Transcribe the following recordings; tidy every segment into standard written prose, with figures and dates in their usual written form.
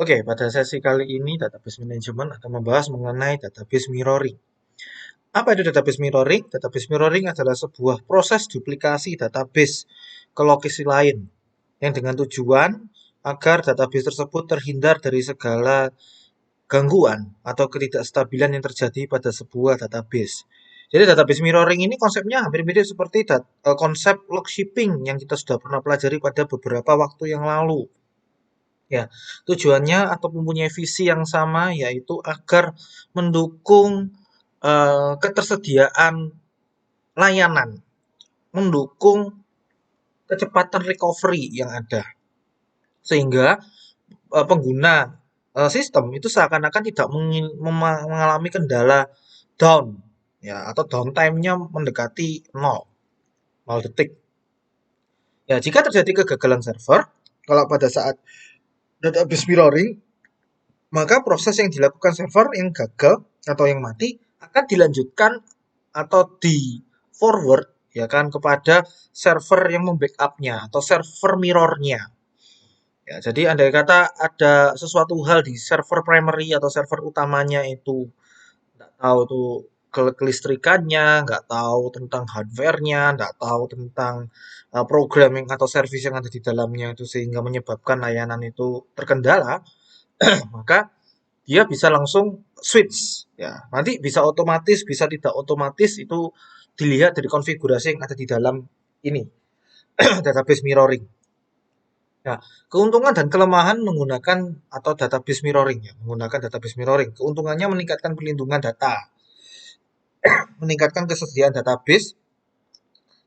Oke, pada sesi kali ini database management akan membahas mengenai database mirroring. Apa itu database mirroring? Database mirroring adalah sebuah proses duplikasi database ke lokasi lain yang dengan tujuan agar database tersebut terhindar dari segala gangguan atau ketidakstabilan yang terjadi pada sebuah database. Jadi database mirroring ini konsepnya hampir mirip seperti konsep log shipping yang kita sudah pernah pelajari pada beberapa waktu yang lalu. Ya, tujuannya atau mempunyai visi yang sama yaitu agar mendukung ketersediaan layanan, mendukung kecepatan recovery yang ada, sehingga pengguna sistem itu seakan-akan tidak mengalami kendala down, ya, atau downtime-nya mendekati 0 detik. Ya, jika terjadi kegagalan server, kalau pada saat database mirroring, maka proses yang dilakukan server yang gagal atau yang mati akan dilanjutkan atau di forward ya kan kepada server yang membackup-nya atau server mirror-nya. Ya, jadi andai kata ada sesuatu hal di server primary atau server utamanya itu nggak tahu tuh kelistrikannya, nggak tahu tentang hardware-nya, nggak tahu tentang programming atau service yang ada di dalamnya itu sehingga menyebabkan layanan itu terkendala, maka dia bisa langsung switch ya. Nanti bisa otomatis, bisa tidak otomatis itu dilihat dari konfigurasi yang ada di dalam ini database mirroring. Nah, keuntungan dan kelemahan menggunakan atau database mirroring ya, menggunakan database mirroring. Keuntungannya meningkatkan perlindungan data, meningkatkan kesediaan database,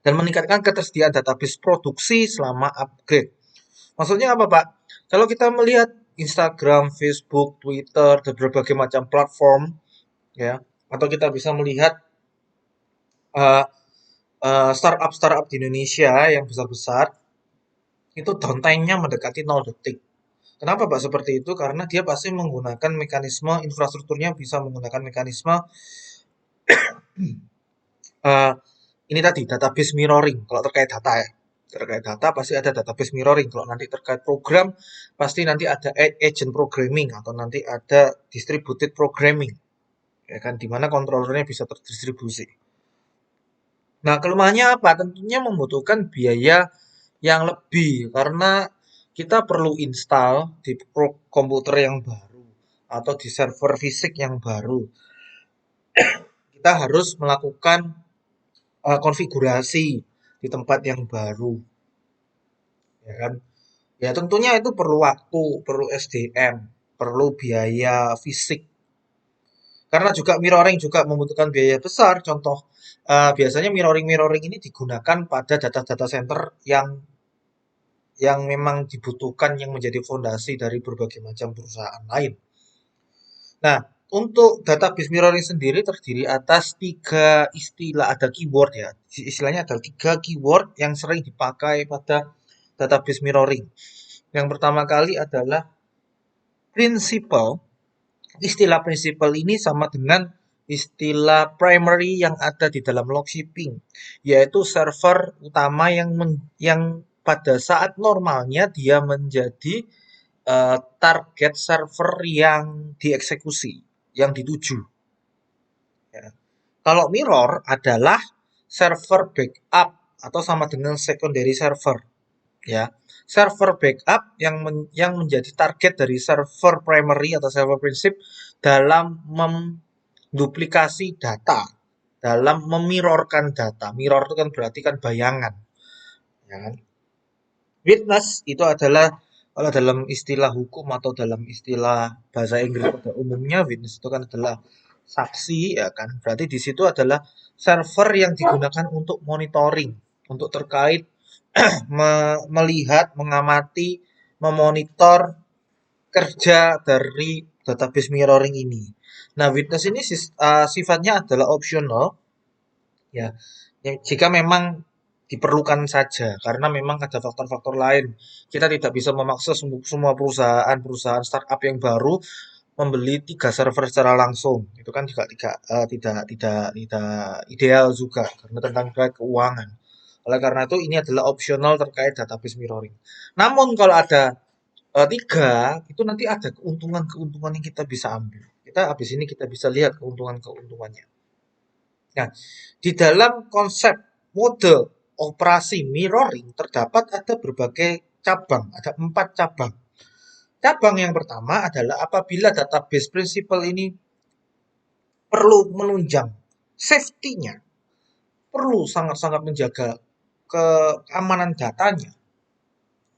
dan meningkatkan ketersediaan database produksi selama upgrade. Maksudnya apa, Pak? Kalau kita melihat Instagram, Facebook, Twitter, dan berbagai macam platform, ya, atau kita bisa melihat uh, startup-startup di Indonesia yang besar-besar, itu downtime-nya mendekati 0 detik. Kenapa Pak seperti itu? Karena dia pasti menggunakan mekanisme infrastrukturnya bisa menggunakan mekanisme uh, ini tadi database mirroring kalau terkait data ya. Terkait data pasti ada database mirroring. Kalau nanti terkait program pasti nanti ada agent programming atau nanti ada distributed programming. Ya kan di mana controllernya bisa terdistribusi. Nah, kelemahannya apa? Tentunya membutuhkan biaya yang lebih karena kita perlu install di komputer yang baru atau di server fisik yang baru. Kita harus melakukan konfigurasi di tempat yang baru, ya kan? Ya tentunya itu perlu waktu, perlu SDM, perlu biaya fisik. Karena juga mirroring juga membutuhkan biaya besar. Contoh, biasanya mirroring-mirroring ini digunakan pada data-data center yang memang dibutuhkan yang menjadi fondasi dari berbagai macam perusahaan lain. Nah, untuk database mirroring sendiri terdiri atas 3 istilah, ada keyword ya. Istilahnya ada 3 keyword yang sering dipakai pada database mirroring. Yang pertama kali adalah principal. Istilah principal ini sama dengan istilah primary yang ada di dalam log shipping, yaitu server utama yang pada saat normalnya dia menjadi target server yang dieksekusi, yang dituju. Ya. Kalau mirror adalah server backup atau sama dengan secondary server. Ya, server backup yang menjadi target dari server primary atau server prinsip dalam menduplikasi data, dalam memirrorkan data. Mirror itu kan berarti kan bayangan, ya kan? Witness itu adalah kalau dalam istilah hukum atau dalam istilah bahasa Inggris pada umumnya witness itu kan adalah saksi ya kan. Berarti di situ adalah server yang digunakan untuk monitoring, untuk terkait melihat, mengamati, memonitor kerja dari database mirroring ini. Nah, witness ini sifatnya adalah optional ya. Jika memang diperlukan saja karena memang ada faktor-faktor lain. Kita tidak bisa memaksa semua perusahaan startup yang baru membeli 3 server secara langsung. Itu kan juga tidak ideal juga karena tentang keuangan. Oleh karena itu ini adalah opsional terkait database mirroring. Namun kalau ada Tiga, itu nanti ada keuntungan-keuntungan yang kita bisa ambil. Kita habis ini kita bisa lihat keuntungan-keuntungannya. Nah, di dalam konsep mode operasi mirroring terdapat ada berbagai cabang, ada 4 cabang. Cabang yang pertama adalah apabila database prinsipal ini perlu menunjang safety-nya, perlu sangat-sangat menjaga keamanan datanya,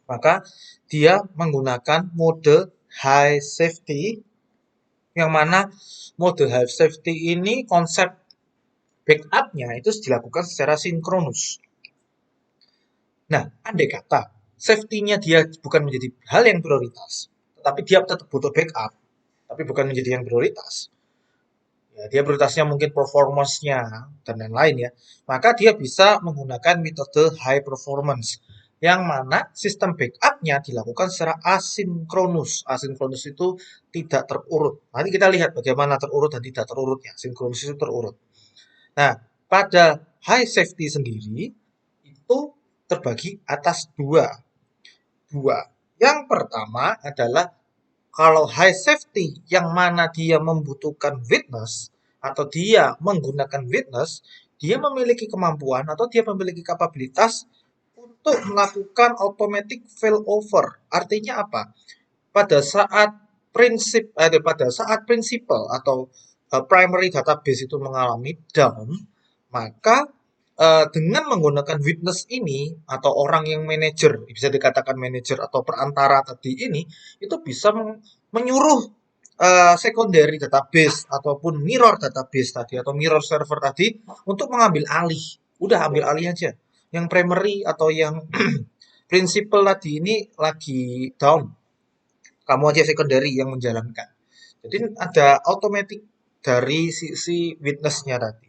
maka dia menggunakan mode high safety, yang mana mode high safety ini konsep backup-nya itu dilakukan secara sinkronus. Nah, andai kata safety-nya dia bukan menjadi hal yang prioritas, tetapi dia tetap butuh backup, tapi bukan menjadi yang prioritas. Ya, dia prioritasnya mungkin performance-nya dan lain-lain ya. Maka dia bisa menggunakan metode high performance, yang mana sistem backup-nya dilakukan secara asinkronus. Asinkronus itu tidak terurut. Nanti kita lihat bagaimana terurut dan tidak terurutnya. Sinkronus itu terurut. Nah, pada high safety sendiri itu terbagi atas dua. Dua. Yang pertama adalah kalau high safety yang mana dia membutuhkan witness atau dia menggunakan witness, dia memiliki kemampuan atau dia memiliki kapabilitas untuk melakukan automatic failover. Artinya apa? Pada saat pada saat prinsipal atau primary database itu mengalami down, maka dengan menggunakan witness ini atau orang yang manajer, bisa dikatakan manajer atau perantara tadi ini, itu bisa menyuruh secondary database ataupun mirror database tadi atau mirror server tadi untuk mengambil alih. Udah ambil alih aja. Yang primary atau yang principal tadi ini lagi down, kamu aja secondary yang menjalankan. Jadi ada automatic dari sisi witness-nya tadi.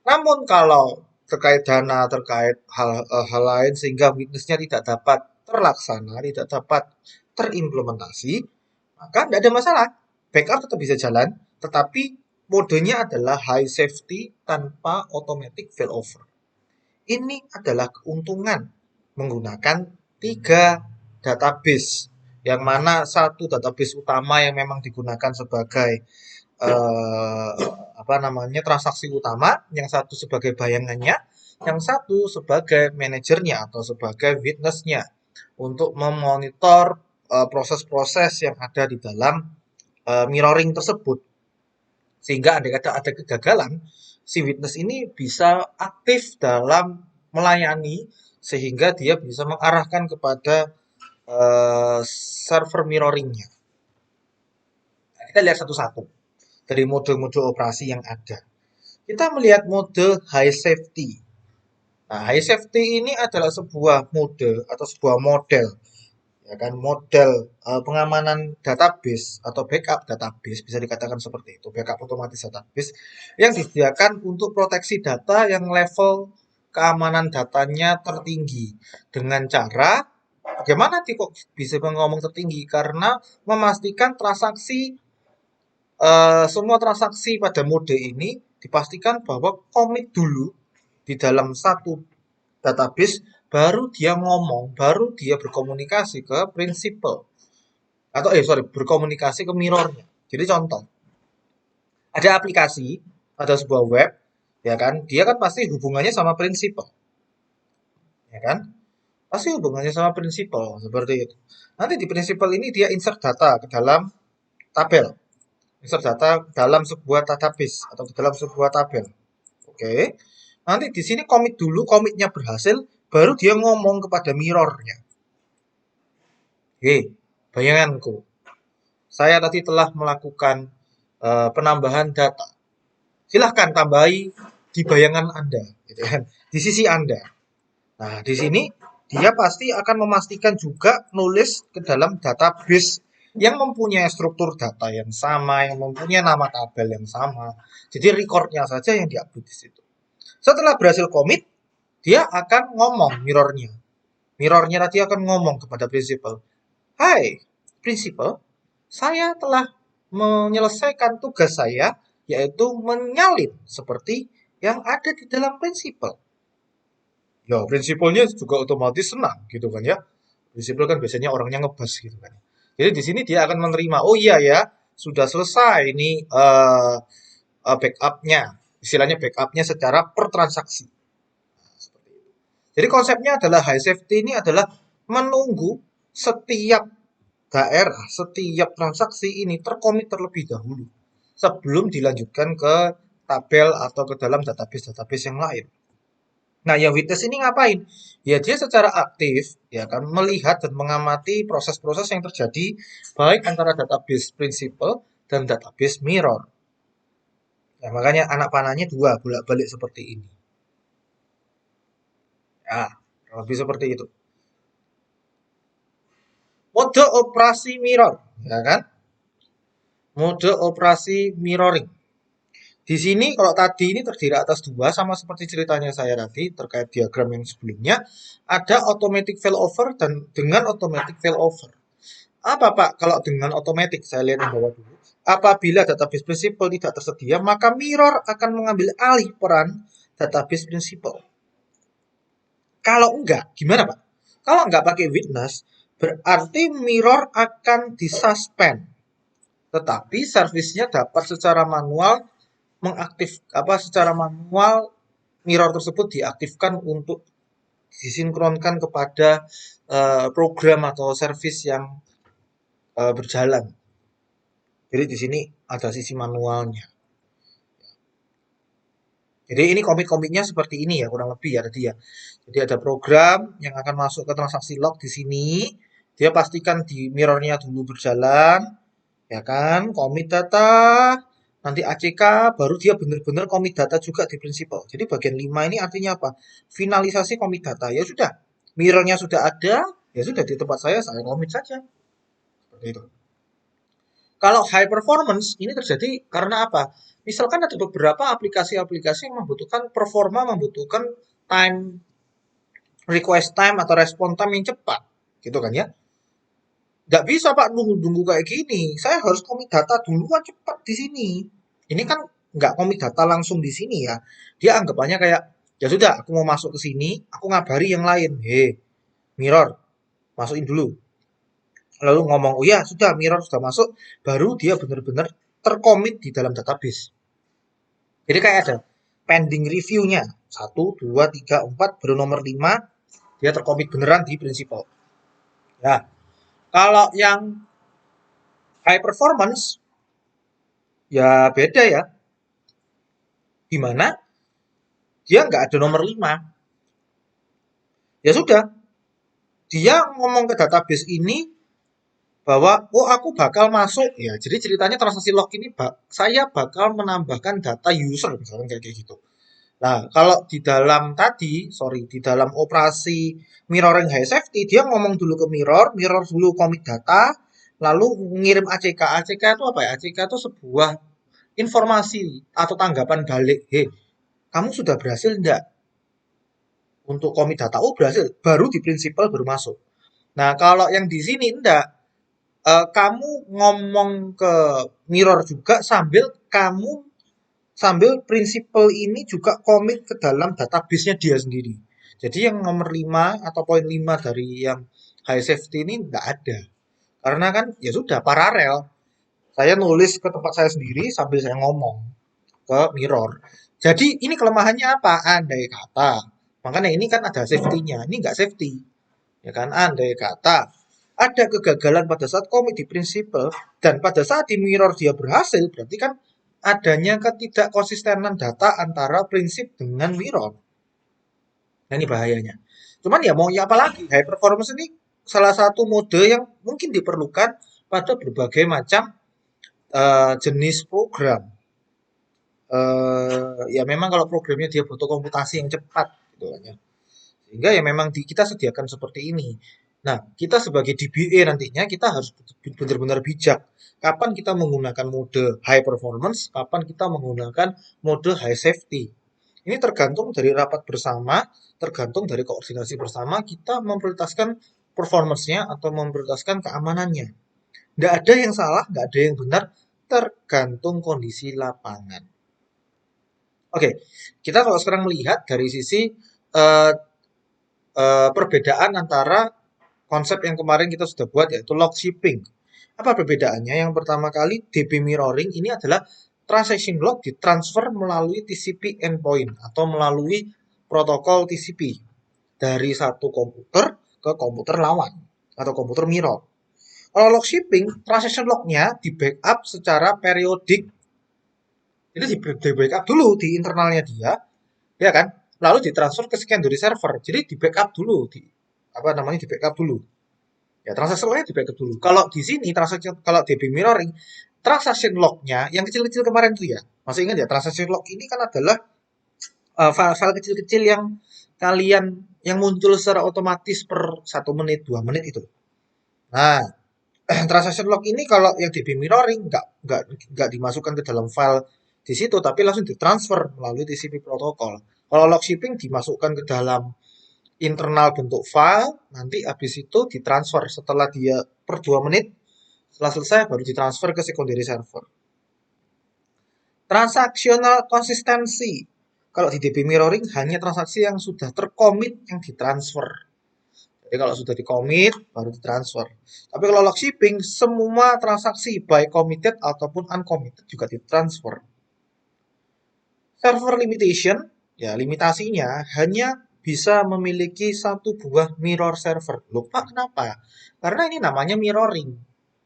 Namun kalau terkait dana, terkait hal lain sehingga witness-nya tidak dapat terlaksana, tidak dapat terimplementasi, maka tidak ada masalah. Backup tetap bisa jalan, tetapi modenya adalah high safety tanpa automatic failover. Ini adalah keuntungan menggunakan 3 database, yang mana satu database utama yang memang digunakan sebagai eh, apa namanya transaksi utama, yang satu sebagai bayangannya, yang satu sebagai manajernya atau sebagai witnessnya untuk memonitor proses-proses yang ada di dalam mirroring tersebut. Sehingga ada kegagalan, si witness ini bisa aktif dalam melayani sehingga dia bisa mengarahkan kepada server mirroringnya. Nah, kita lihat satu-satu dari mode-mode operasi yang ada. Kita melihat mode high safety. Nah, high safety ini adalah sebuah mode atau sebuah model, ya kan, model pengamanan database atau backup database, bisa dikatakan seperti itu, backup otomatis database yang disediakan untuk proteksi data yang level keamanan datanya tertinggi dengan cara bagaimana kok bisa ngomong tertinggi, karena memastikan semua transaksi pada mode ini dipastikan bahwa komit dulu di dalam satu database, baru dia ngomong, baru dia berkomunikasi ke prinsipal atau berkomunikasi ke mirrornya. Jadi contoh, ada aplikasi, ada sebuah web, ya kan, dia kan pasti hubungannya sama prinsipal, ya kan, pasti hubungannya sama prinsipal seperti itu. Nanti di prinsipal ini dia insert data ke dalam tabel, insert data dalam sebuah database atau dalam sebuah tabel. Oke. Nanti di sini komit dulu, komitnya berhasil, baru dia ngomong kepada mirrornya. Hei, bayanganku, saya tadi telah melakukan penambahan data. Silahkan tambahi di bayangan Anda, gitu kan, di sisi Anda. Nah, di sini dia pasti akan memastikan juga nulis ke dalam database yang mempunyai struktur data yang sama, yang mempunyai nama tabel yang sama. Jadi recordnya saja yang diupdate di situ. Setelah berhasil komit, dia akan ngomong mirrornya. Mirrornya tadi akan ngomong kepada prinsipal. Hai, prinsipal, saya telah menyelesaikan tugas saya, yaitu menyalin seperti yang ada di dalam prinsipal. Ya, prinsipalnya juga otomatis senang gitu kan ya. Prinsipal kan biasanya orangnya ngebas gitu kan. Jadi di sini dia akan menerima, oh iya ya, sudah selesai ini backupnya, istilahnya backupnya secara per transaksi. Jadi konsepnya adalah high safety ini adalah menunggu setiap daerah, setiap transaksi ini terkomit terlebih dahulu sebelum dilanjutkan ke tabel atau ke dalam database-database yang lain. Nah, yang witness ini ngapain? Ya, dia secara aktif ya kan melihat dan mengamati proses-proses yang terjadi baik antara database prinsipal dan database mirror. Ya, makanya anak panahnya dua bolak-balik seperti ini. Ya, lebih seperti itu. Mode operasi mirror, ya kan? Mode operasi mirroring. Di sini kalau tadi ini terdiri atas dua sama seperti ceritanya saya tadi terkait diagram yang sebelumnya, ada automatic failover dan dengan automatic failover. Apa Pak kalau dengan automatic? Saya lihat di bawah dulu. Apabila database prinsipal tidak tersedia, maka mirror akan mengambil alih peran database prinsipal. Kalau enggak, gimana Pak? Kalau enggak pakai witness, berarti mirror akan disuspend. Tetapi servisnya dapat secara manual secara manual mirror tersebut diaktifkan untuk disinkronkan kepada program atau service yang berjalan. Jadi di sini ada sisi manualnya. Jadi ini komit-komitnya seperti ini ya kurang lebih ya tadi ya. Jadi ada program yang akan masuk ke transaksi log di sini. Dia pastikan di mirrornya dulu berjalan, ya kan? Komit data, nanti ACK, baru dia benar-benar komit data juga di prinsipal. Jadi bagian 5 ini artinya apa? Finalisasi komit data. Ya sudah, mirrornya sudah ada, ya sudah di tempat saya komit saja. Seperti itu. Kalau high performance ini terjadi karena apa? Misalkan ada beberapa aplikasi-aplikasi yang membutuhkan performa, membutuhkan time request time atau respon time yang cepat, gitu kan ya? Nggak bisa Pak nunggu-nunggu kayak gini. Saya harus komit data duluan cepat di sini. Ini kan nggak komit data langsung di sini ya. Dia anggapannya kayak ya sudah, aku mau masuk ke sini, aku ngabari yang lain. Hei, mirror, masukin dulu. Lalu ngomong, oh ya sudah mirror sudah masuk, baru dia benar-benar terkomit di dalam database. Jadi kayak ada pending reviewnya. 1, 2, 3, 4, baru nomor 5, dia terkomit beneran di prinsipal. Ya, kalau yang high performance, ya beda ya. Gimana? Dia nggak ada nomor 5. Ya sudah, dia ngomong ke database ini bahwa oh aku bakal masuk ya. Jadi ceritanya transaksi log ini saya bakal menambahkan data user misalnya kayak gitu. Nah, kalau di dalam di dalam operasi mirroring high safety, dia ngomong dulu ke mirror, mirror dulu commit data, lalu ngirim ACK. ACK itu apa ya? ACK itu sebuah informasi atau tanggapan balik. Hei, kamu sudah berhasil enggak untuk commit data? Oh, berhasil. Baru di prinsipal baru masuk. Nah, kalau yang di sini enggak, kamu ngomong ke mirror juga sambil prinsipal ini juga komit ke dalam database-nya dia sendiri. Jadi yang nomor 5 atau poin 5 dari yang high safety ini enggak ada. Karena kan ya sudah paralel. Saya nulis ke tempat saya sendiri sambil saya ngomong ke mirror. Jadi ini kelemahannya apa? Andai kata. Makanya ini kan ada safety-nya. Ini nggak safety. Ya kan? Andai kata ada kegagalan pada saat komit di prinsipal dan pada saat di mirror dia berhasil, berarti kan adanya ketidakkonsistenan data antara prinsip dengan mirror. Nah, ini bahayanya. Cuman ya mau ya apa lagi? High performance ini salah satu mode yang mungkin diperlukan pada berbagai macam jenis program. Ya memang kalau programnya dia butuh komputasi yang cepat gitu kan ya. Sehingga ya memang kita sediakan seperti ini. Nah, kita sebagai DBA nantinya kita harus benar-benar bijak. Kapan kita menggunakan mode high performance, kapan kita menggunakan mode high safety. Ini tergantung dari rapat bersama, tergantung dari koordinasi bersama, kita memprioritaskan performance-nya atau memprioritaskan keamanannya. Nggak ada yang salah, nggak ada yang benar, tergantung kondisi lapangan. Oke, kita kalau sekarang melihat dari sisi uh, perbedaan antara konsep yang kemarin kita sudah buat yaitu log shipping. Apa perbedaannya? Yang pertama kali DB mirroring ini adalah transaction log ditransfer melalui TCP endpoint atau melalui protokol TCP dari satu komputer ke komputer lawan atau komputer mirror. Kalau log shipping, transaction lognya di backup secara periodik. Jadi di backup dulu di internalnya dia, ya kan? Lalu ditransfer ke secondary server. Jadi di backup dulu, di apa namanya di backup dulu. Ya transaksi lognya di backup dulu. Kalau di sini transaksi kalau DB mirroring, transaction lognya yang kecil-kecil kemarin tuh ya, masih ingat ya transaction log ini kan adalah file-file kecil-kecil yang kalian yang muncul secara otomatis per 1 menit 2 menit itu. Nah, transaction log ini kalau yang DB mirroring nggak dimasukkan ke dalam file di situ, tapi langsung ditransfer melalui TCP protokol. Kalau log shipping dimasukkan ke dalam internal bentuk file, nanti habis itu ditransfer setelah dia per 2 menit, setelah selesai baru ditransfer ke secondary server. Transaksional konsistensi. Kalau di DB mirroring hanya transaksi yang sudah terkomit yang ditransfer. Jadi kalau sudah dikomit baru ditransfer. Tapi kalau log shipping semua transaksi baik committed ataupun uncommitted juga ditransfer. Server limitation, ya limitasinya hanya bisa memiliki satu buah mirror server. Lupa kenapa? Karena ini namanya mirroring.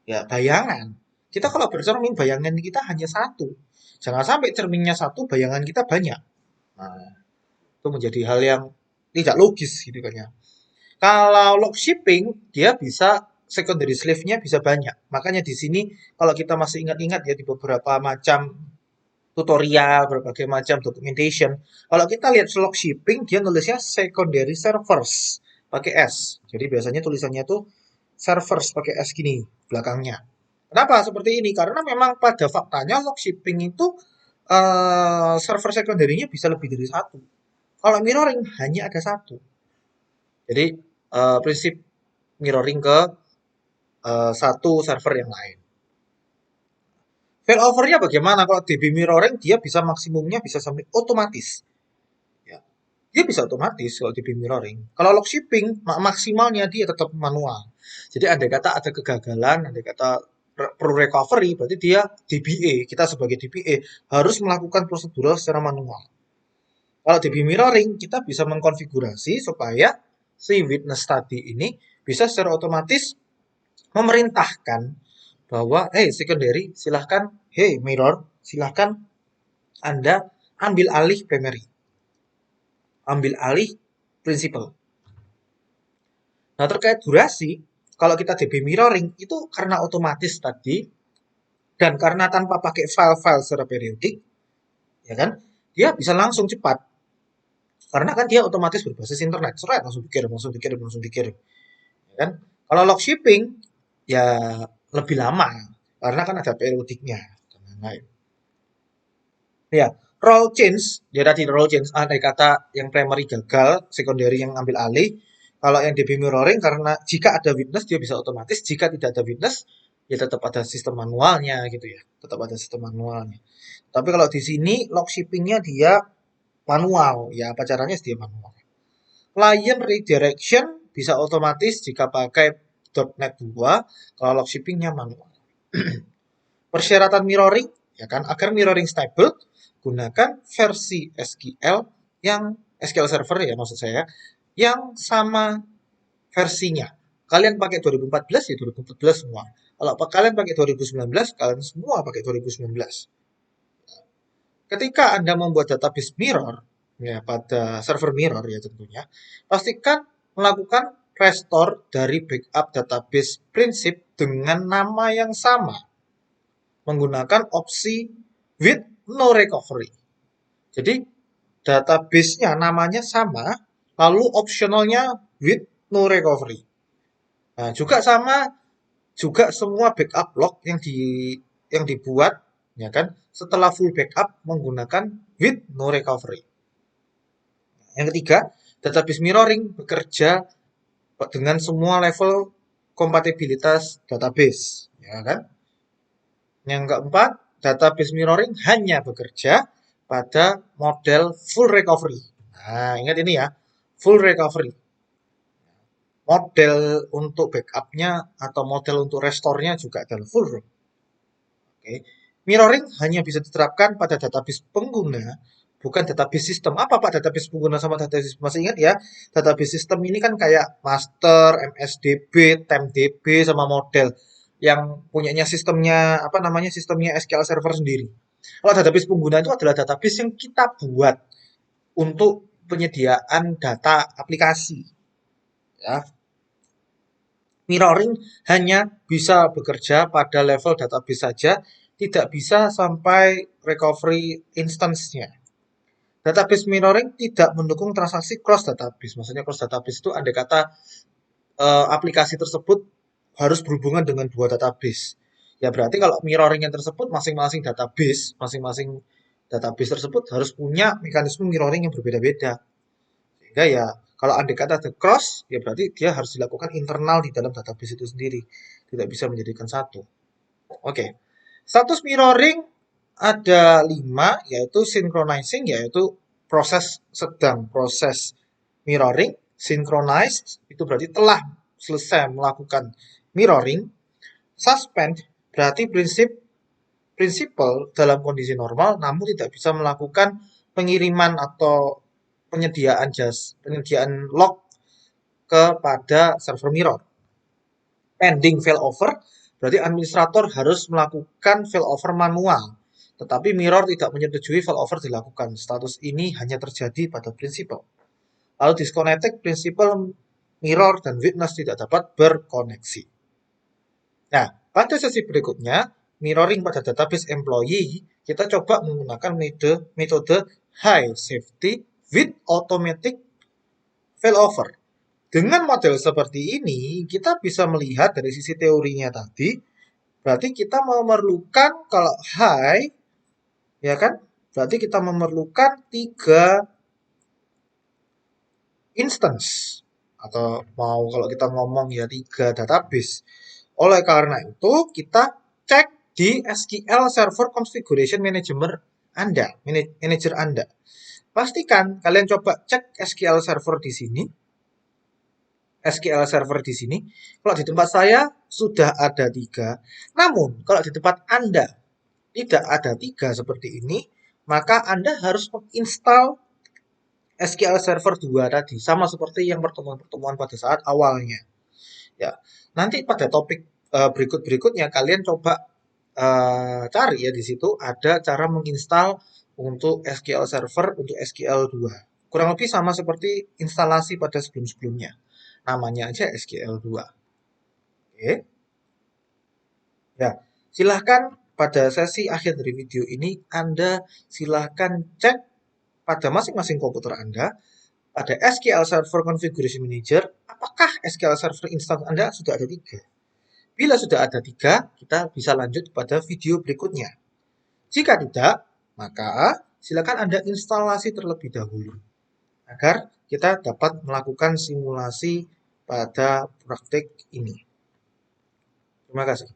Ya, bayangan. Kita kalau bercermin, bayangan kita hanya satu. Jangan sampai cerminnya satu, bayangan kita banyak. Nah, itu menjadi hal yang tidak logis gitu kan ya. Kalau log shipping, dia bisa secondary slave-nya bisa banyak. Makanya di sini kalau kita masih ingat-ingat ya di beberapa macam tutorial, berbagai macam documentation. Kalau kita lihat log shipping, dia nulisnya secondary servers pakai S. Jadi biasanya tulisannya tuh servers pakai S gini belakangnya. Kenapa seperti ini? Karena memang pada faktanya log shipping itu server secondary-nya bisa lebih dari satu. Kalau mirroring hanya ada satu. Jadi prinsip mirroring ke satu server yang lain. Failover-nya bagaimana? Kalau DB mirroring dia bisa maksimumnya bisa sampai otomatis. Ya. Dia bisa otomatis kalau DB mirroring. Kalau log shipping maksimalnya dia tetap manual. Jadi andai kata ada kegagalan, andai kata perlu recovery, berarti dia DBA, kita sebagai DBA harus melakukan prosedural secara manual. Kalau DB mirroring, kita bisa mengkonfigurasi supaya si witness tadi ini bisa secara otomatis memerintahkan bahwa, hey secondary, silahkan, hey mirror, silahkan Anda ambil alih primary, ambil alih principal. Nah terkait durasi, kalau kita DB mirroring itu karena otomatis tadi dan karena tanpa pakai file-file secara periodik, ya kan, dia bisa langsung cepat. Karena kan dia otomatis berbasis internet, seret langsung dikirim, langsung dikirim, langsung dikirim, ya kan. Kalau log shipping ya lebih lama karena kan ada periodiknya dan lain-lain. Ya, role change, ya tadi role change, andai kata yang primary gagal, secondary yang ambil alih. Kalau yang DB mirroring karena jika ada witness dia bisa otomatis, jika tidak ada witness ya tetap ada sistem manualnya gitu ya, tetap ada sistem manualnya. Tapi kalau di sini log shippingnya dia manual, ya apa caranya dia manual. Client redirection bisa otomatis jika pakai .NET 2, kalau log shippingnya manual. Persyaratan mirroring, ya kan, agar mirroring stable, gunakan versi SQL yang SQL Server ya maksud saya, yang sama versinya. Kalian pakai 2014 ya 2014 semua. Kalau kalian pakai 2019, kalian semua pakai 2019. Ketika Anda membuat database mirror, ya pada server mirror ya tentunya, pastikan melakukan restore dari backup database prinsip dengan nama yang sama menggunakan opsi with no recovery. Jadi database-nya namanya sama, lalu optionalnya with no recovery. Nah, juga sama juga semua backup log yang dibuat ya kan setelah full backup menggunakan with no recovery. Yang ketiga, database mirroring bekerja dengan semua level kompatibilitas database, ya kan? Yang keempat, database mirroring hanya bekerja pada model full recovery. Nah, ingat ini ya, full recovery. model untuk backupnya atau model untuk restore-nya juga adalah full ROM. Oke. Mirroring hanya bisa diterapkan pada database pengguna, bukan database sistem. Apa Pak database pengguna sama database sistem? Masih ingat ya, database sistem ini kan kayak master, MSDB, TempDB, sama model yang punyanya sistemnya apa namanya sistemnya SQL Server sendiri. Kalau database pengguna itu adalah database yang kita buat untuk penyediaan data aplikasi. Ya, mirroring hanya bisa bekerja pada level database saja, tidak bisa sampai recovery instance-nya. Database mirroring tidak mendukung transaksi cross database. Maksudnya cross database itu andai kata aplikasi tersebut harus berhubungan dengan dua database. Ya berarti kalau mirroringnya tersebut masing-masing database tersebut harus punya mekanisme mirroring yang berbeda-beda. Sehingga ya kalau andai kata ada cross, ya berarti dia harus dilakukan internal di dalam database itu sendiri. Tidak bisa menjadikan satu. Oke. Status mirroring ada 5, yaitu synchronizing, yaitu proses mirroring. Synchronized, itu berarti telah selesai melakukan mirroring. Suspend, berarti prinsipal dalam kondisi normal, namun tidak bisa melakukan pengiriman atau penyediaan log kepada server mirror. Pending failover, berarti administrator harus melakukan failover manual. Tetapi mirror tidak menyetujui failover dilakukan. Status ini hanya terjadi pada prinsipal. Lalu disconnected, prinsipal, mirror, dan witness tidak dapat berkoneksi. Nah, pada sesi berikutnya, mirroring pada database employee, kita coba menggunakan metode high safety with automatic failover. Dengan model seperti ini, kita bisa melihat dari sisi teorinya tadi, berarti kita memerlukan kalau high, ya kan? Berarti kita memerlukan 3 instance atau mau kalau kita ngomong ya 3 database. Oleh karena itu, kita cek di SQL Server Configuration Manager Anda. Pastikan kalian coba cek SQL Server di sini. SQL Server di sini. Kalau di tempat saya sudah ada 3. Namun, kalau di tempat Anda tidak ada 3 seperti ini, maka Anda harus menginstal SQL Server 2 tadi. Sama seperti yang pertemuan-pertemuan pada saat awalnya. Ya, nanti pada topik berikut-berikutnya kalian coba cari ya di situ ada cara menginstal untuk SQL Server untuk SQL 2. Kurang lebih sama seperti instalasi pada sebelum-sebelumnya. Namanya aja SQL 2. Oke. Ya, silahkan pada sesi akhir dari video ini Anda silahkan cek pada masing-masing komputer Anda pada SQL Server Configuration Manager, apakah SQL Server instance Anda sudah ada 3? Bila sudah ada 3, kita bisa lanjut pada video berikutnya. Jika tidak, maka silakan Anda instalasi terlebih dahulu agar kita dapat melakukan simulasi pada praktik ini. Terima kasih.